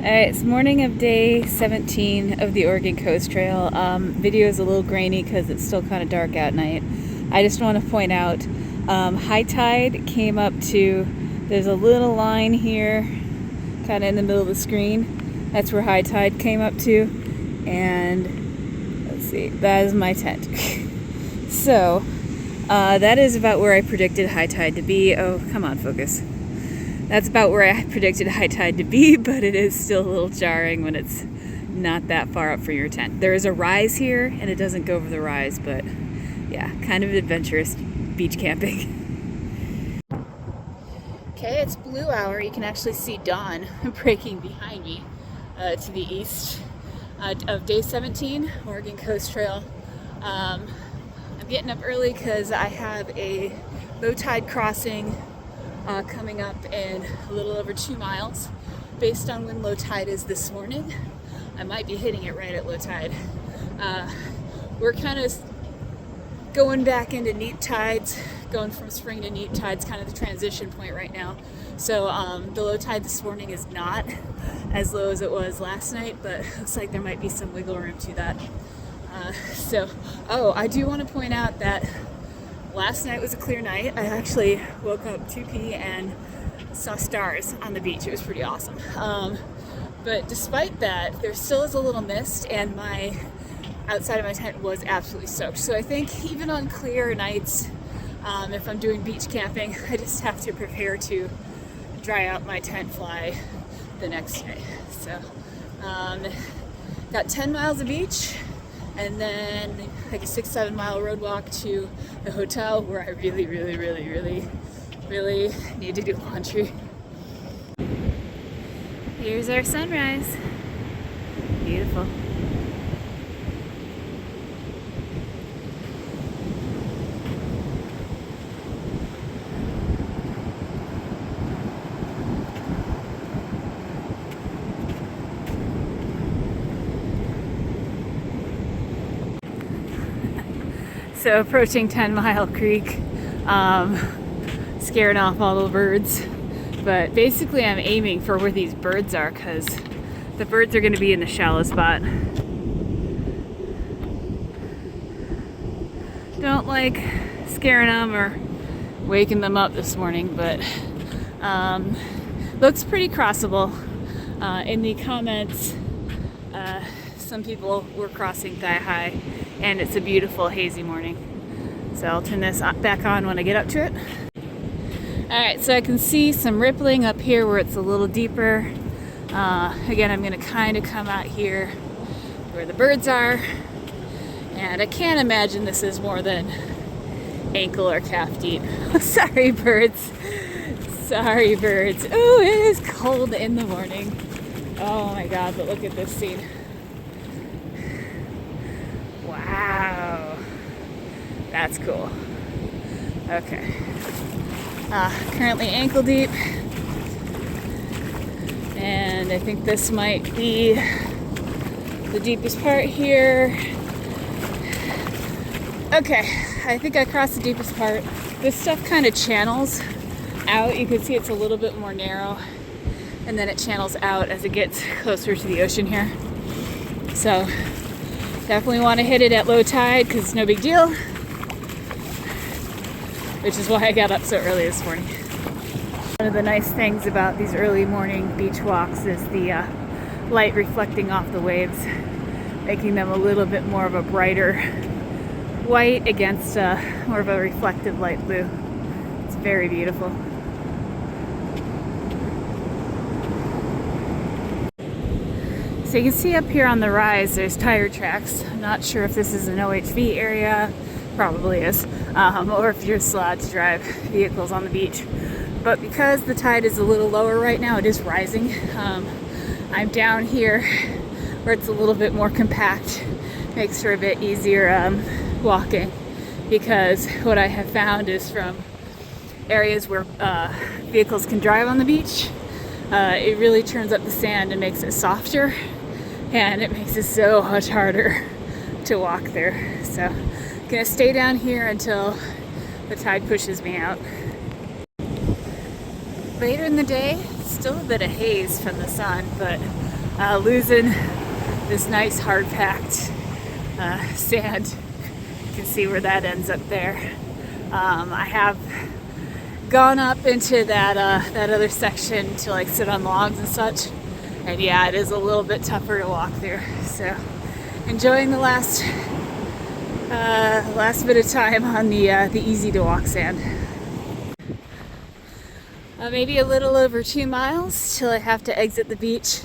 Alright, it's morning of day 17 of the Oregon Coast Trail. Video is a little grainy because it's still kind of dark at night. I just want to point out, high tide came up to, there's a little line here, kind of in the middle of the screen. That's where high tide came up to. And let's see, that is my tent. So, that is about where I predicted high tide to be. Oh, come on, focus. That's about where I predicted high tide to be, but it is still a little jarring when it's not that far up for your tent. There is a rise here, and it doesn't go over the rise, but yeah, kind of adventurous beach camping. Okay, it's blue hour. You can actually see dawn breaking behind me to the east of day 17, Oregon Coast Trail. I'm getting up early because I have a low tide crossing coming up in a little over 2 miles. Based on when low tide is this morning, I might be hitting it right at low tide. We're kind of going back into neap tides, going from spring to neap tides, kind of the transition point right now. So the low tide this morning is not as low as it was last night, but it looks like there might be some wiggle room to that. I do want to point out that last night was a clear night. I actually woke up 2 and saw stars on the beach. It was pretty awesome. But despite that, there still is a little mist, and my outside of my tent was absolutely soaked. So I think even on clear nights, if I'm doing beach camping, I just have to prepare to dry out my tent fly the next day. So got 10 miles of beach, and then like a 6-7 mile road walk to the hotel where I really need to do laundry. Here's our sunrise. Beautiful. So approaching 10 Mile Creek, scaring off all the birds. But basically I'm aiming for where these birds are because the birds are going to be in the shallow spot. Don't like scaring them or waking them up this morning, but looks pretty crossable. In the comments, some people were crossing thigh high, and it's a beautiful hazy morning. So I'll turn this back on when I get up to it. Alright, so I can see some rippling up here where it's a little deeper. Again, I'm going to kind of come out here where the birds are. And I can't imagine this is more than ankle or calf deep. Sorry, birds. Sorry, birds. Oh, it is cold in the morning. Oh my god, but look at this scene. Wow. That's cool. Okay. Currently ankle deep. And I think this might be the deepest part here. Okay, I think I crossed the deepest part. This stuff kind of channels out. You can see it's a little bit more narrow, and then it channels out as it gets closer to the ocean here. So definitely want to hit it at low tide because it's no big deal, which is why I got up so early this morning. One of the nice things about these early morning beach walks is the light reflecting off the waves, making them a little bit more of a brighter white against more of a reflective light blue. It's very beautiful. So you can see up here on the rise there's tire tracks. I'm not sure if this is an OHV area, probably is, or if you're allowed to drive vehicles on the beach. But because the tide is a little lower right now, it is rising. I'm down here where it's a little bit more compact, makes for a bit easier walking, because what I have found is from areas where vehicles can drive on the beach, it really turns up the sand and makes it softer, and it makes it so much harder to walk there. So I'm gonna stay down here until the tide pushes me out. Later in the day, still a bit of haze from the sun, but losing this nice hard-packed sand. You can see where that ends up there. I have gone up into that other section to like sit on logs and such, and yeah, it is a little bit tougher to walk through. So enjoying the last bit of time on the easy to walk sand. Maybe a little over 2 miles till I have to exit the beach.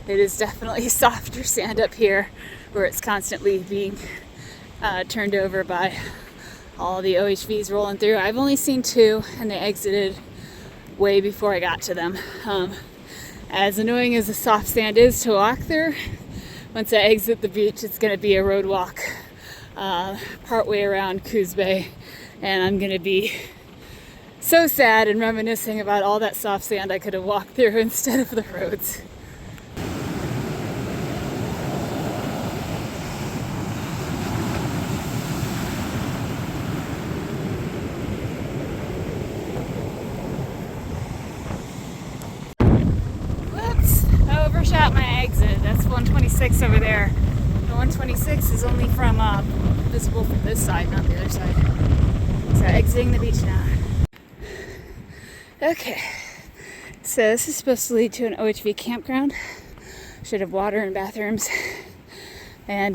It is definitely softer sand up here, where it's constantly being turned over by all the OHVs rolling through. I've only seen 2, and they exited way before I got to them. As annoying as the soft sand is to walk through, once I exit the beach, it's going to be a road walk partway around Coos Bay, and I'm going to be so sad and reminiscing about all that soft sand I could have walked through instead of the roads. Overshot my exit. That's 126 over there. The 126 is only from visible from this side, not the other side. So exiting the beach now. Okay, so this is supposed to lead to an OHV campground. Should have water and bathrooms. And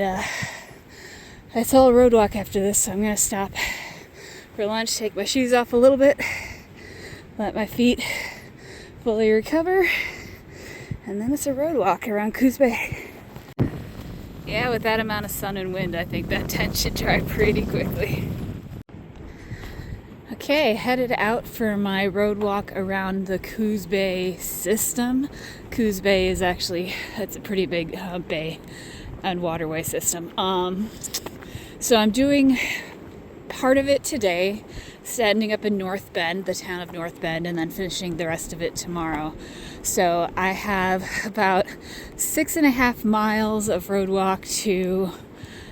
it's all a road walk after this, so I'm gonna stop for lunch, take my shoes off a little bit, let my feet fully recover. And then it's a road walk around Coos Bay. Yeah, with that amount of sun and wind, I think that tent should dry pretty quickly. Okay, headed out for my road walk around the Coos Bay system. Coos Bay is actually, it's a pretty big bay and waterway system. So I'm doing part of it today, standing up in North Bend, the town of North Bend, and then finishing the rest of it tomorrow. So I have about 6.5 miles of road walk to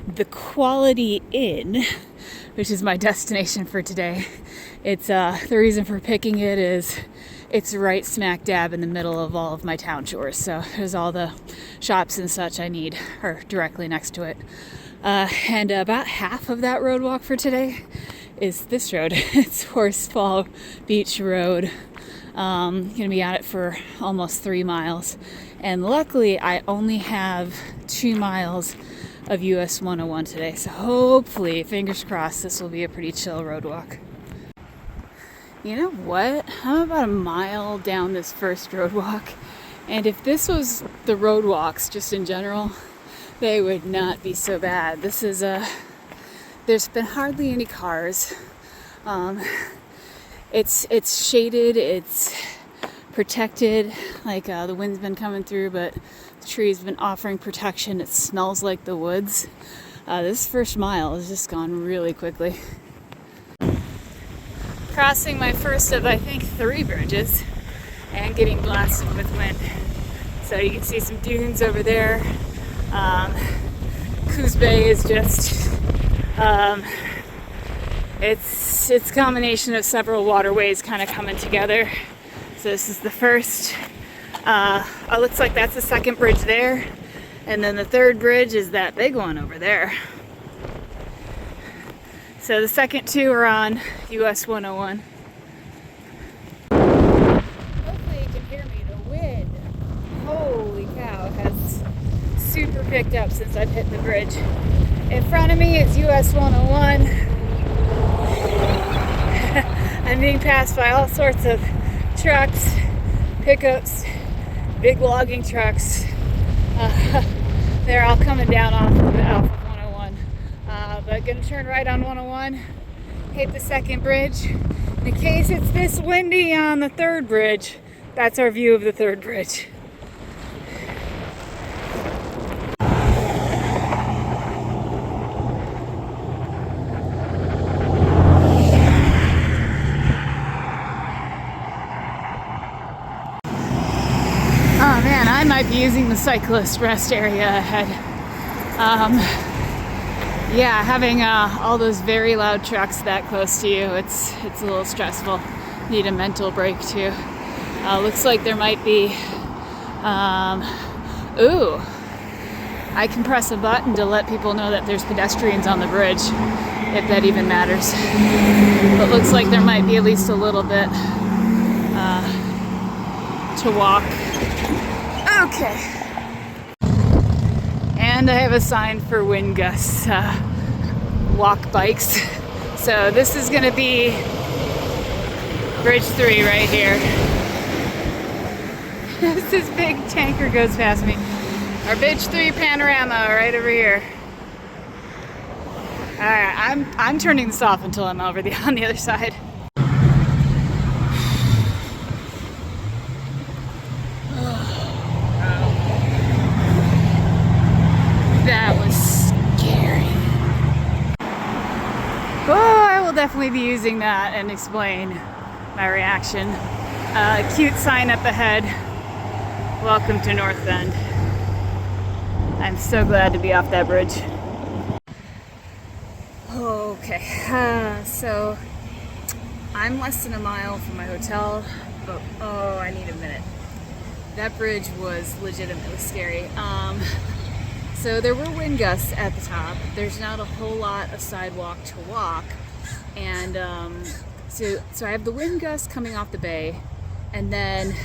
the Quality Inn, which is my destination for today. It's the reason for picking it is it's right smack dab in the middle of all of my town chores. So there's all the shops and such I need are directly next to it. And about half of that road walk for today is this road. It's Horsefall Beach Road. Gonna be at it for almost 3 miles. And luckily I only have 2 miles of US 101 today. So hopefully, fingers crossed, this will be a pretty chill road walk. You know what? I'm about a mile down this first road walk. And if this was the road walks just in general, they would not be so bad. This is there's been hardly any cars. It's shaded, it's protected, like the wind's been coming through, but the tree's been offering protection. It smells like the woods. This first mile has just gone really quickly. Crossing my first of, I think, 3 bridges and getting blasted with wind. So you can see some dunes over there. Coos Bay is just, it's a combination of several waterways kind of coming together. So this is the first. It looks like that's the second bridge there. And then the third bridge is that big one over there. So the second 2 are on US 101. Hopefully you can hear me. The wind, holy cow, has super picked up since I've hit the bridge. In front of me is US 101. I'm being passed by all sorts of trucks, pickups, big logging trucks. They're all coming down off of 101. But gonna turn right on 101, hit the second bridge. In case it's this windy on the third bridge, that's our view of the third bridge. Oh man, I might be using the cyclist rest area ahead. Yeah, having all those very loud trucks that close to you, it's a little stressful. Need a mental break too. Looks like there might be Ooh, I can press a button to let people know that there's pedestrians on the bridge, if that even matters. But looks like there might be at least a little bit to walk. Okay. And I have a sign for wind gusts, walk bikes. So this is gonna be Bridge 3 right here. This big tanker goes past me. Our Bridge 3 panorama right over here. All right, I'm turning this off until I'm over on the other side. That was scary. Oh, I will definitely be using that and explain my reaction. Cute sign up ahead. Welcome to North Bend. I'm so glad to be off that bridge. Okay, so I'm less than a mile from my hotel, but oh, I need a minute. That bridge was legitimately scary. So there were wind gusts at the top. There's not a whole lot of sidewalk to walk, and so I have the wind gusts coming off the bay, and then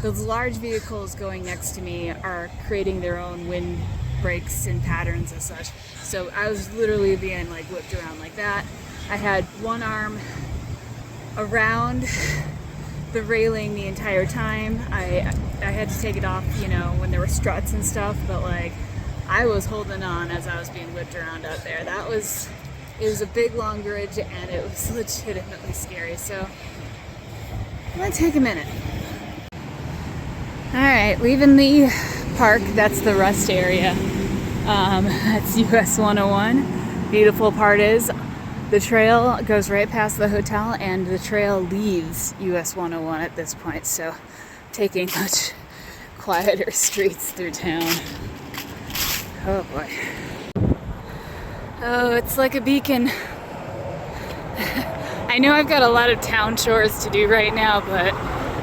those large vehicles going next to me are creating their own wind breaks and patterns and such. So I was literally being like whipped around like that. I had one arm around the railing the entire time. I had to take it off, you know, when there were struts and stuff, but like I was holding on as I was being whipped around out there. It was a big long bridge and it was legitimately scary. So I'm gonna take a minute. All right, leaving the park. That's the rest area. That's US 101. Beautiful part is the trail goes right past the hotel and the trail leaves US 101 at this point. So taking much quieter streets through town. Oh boy. Oh, it's like a beacon. I know I've got a lot of town chores to do right now, but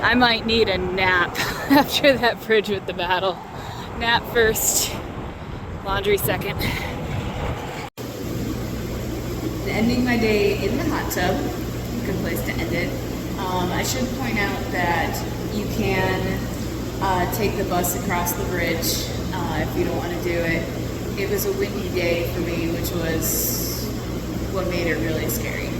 I might need a nap after that bridge with the battle. Nap first, laundry second. Ending my day in the hot tub. Good place to end it. I should point out that you can take the bus across the bridge if you don't want to do it. It was a windy day for me, which was what made it really scary.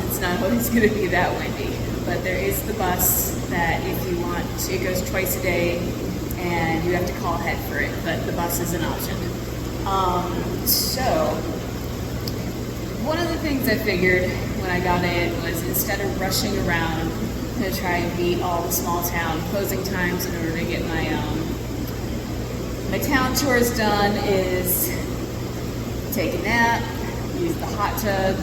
It's not always going to be that windy, but there is the bus that if you want to, it goes twice a day and you have to call ahead for it, but the bus is an option. So one of the things I figured when I got in was instead of rushing around to try and beat all the small town closing times in order to get my town chores done, is take a nap, use the hot tub,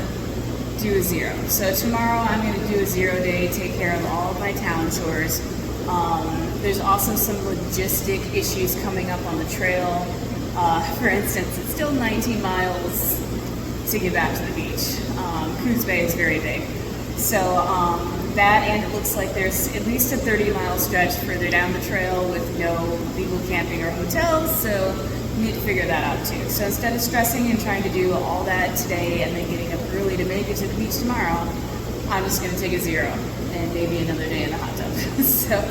do a zero. So tomorrow I'm going to do a 0 day, take care of all of my town chores. There's also some logistic issues coming up on the trail. For instance, it's still 19 miles to get back to the beach. Coos Bay is very big. So that, and it looks like there's at least a 30-mile stretch further down the trail with no legal camping or hotels, so you need to figure that out too. So instead of stressing and trying to do all that today and then getting up early to make it to the beach tomorrow, I'm just going to take a 0 and maybe another day in the hot tub. So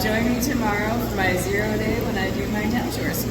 join me tomorrow for my 0 day when I do my town chores.